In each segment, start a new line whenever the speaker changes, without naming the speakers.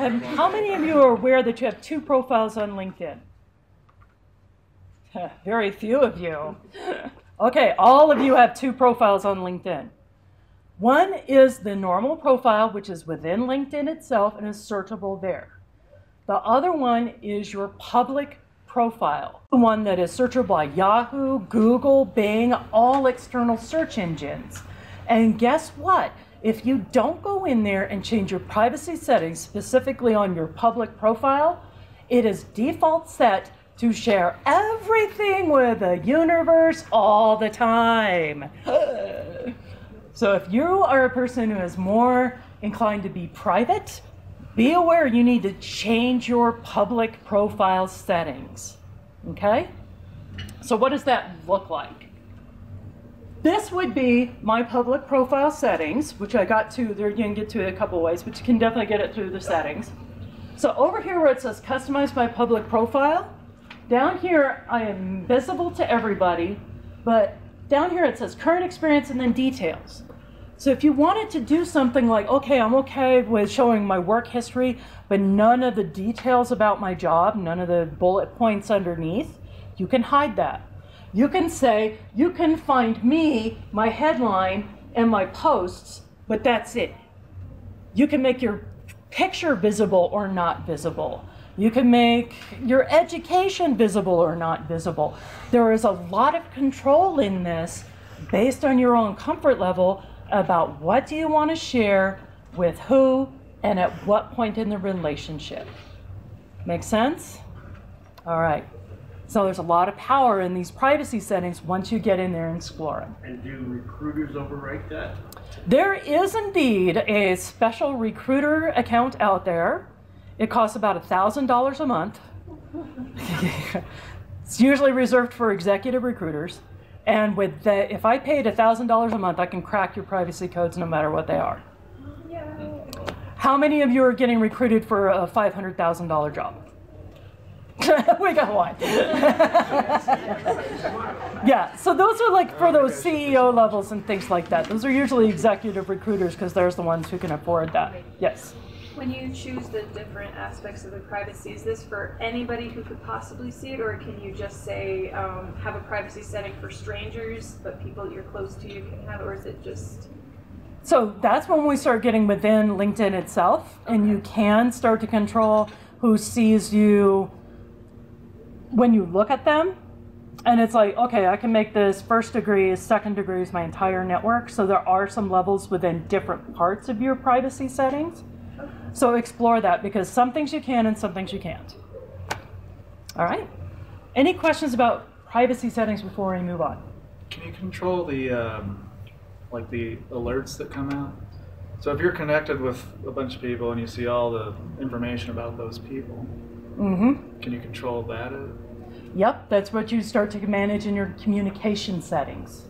How many of you are aware that you have 2 profiles on LinkedIn? Very few of you. Okay, all of you have 2 profiles on LinkedIn. One is the normal profile, which is within LinkedIn itself and is searchable there. The other one is your public profile, the one that is searchable by Yahoo, Google, Bing, all external search engines. And guess what? If you don't go in there and change your privacy settings specifically on your public profile, it is default set to share everything with the universe all the time. So if you are a person who is more inclined to be private, be aware you need to change your public profile settings, okay? So what does that look like? This would be my public profile settings, which I got to, you can get to it a couple ways, but you can definitely get it through the settings. So over here where it says customize my public profile, down here I am visible to everybody, but down here it says current experience and then details. So if you wanted to do something like, okay, I'm okay with showing my work history, but none of the details about my job, none of the bullet points underneath, you can hide that. You can say, you can find me, my headline, and my posts, but that's it. You can make your picture visible or not visible. You can make your education visible or not visible. There is a lot of control in this based on your own comfort level about what do you want to share with who and at what point in the relationship. Make sense? All right. So there's a lot of power in these privacy settings once you get in there and explore them.
And do recruiters overwrite that?
There is indeed a special recruiter account out there. It costs about $1,000 a month. It's usually reserved for executive recruiters. And with that, if I paid $1,000 a month, I can crack your privacy codes no matter what they are.
Yay.
How many of you are getting recruited for a $500,000 job? We got one. Yeah, so those are like for those CEO levels and things like that. Those are usually executive recruiters because there's the ones who can afford that. Yes?
When you choose the different aspects of the privacy, is this for anybody who could possibly see it, or can you just say have a privacy setting for strangers, but people you're close to you can have it, or is it just...
So that's when we start getting within LinkedIn itself, and you can start to control who sees you when you look at them. And it's like, okay, I can make this first degree, second degree is my entire network. So there are some levels within different parts of your privacy settings. So explore that, because some things you can and some things you can't. All right. Any questions about privacy settings before we move on?
Can you control the like the alerts that come out? So if you're connected with a bunch of people and you see all the information about those people, can you control that?
Yep, that's what you start to manage in your communication settings.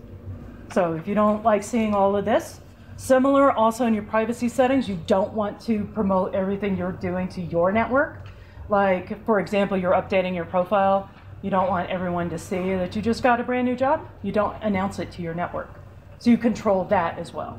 So if you don't like seeing all of this, similar also in your privacy settings, you don't want to promote everything you're doing to your network. Like, for example, you're updating your profile. You don't want everyone to see that you just got a brand new job. You don't announce it to your network. So you control that as well.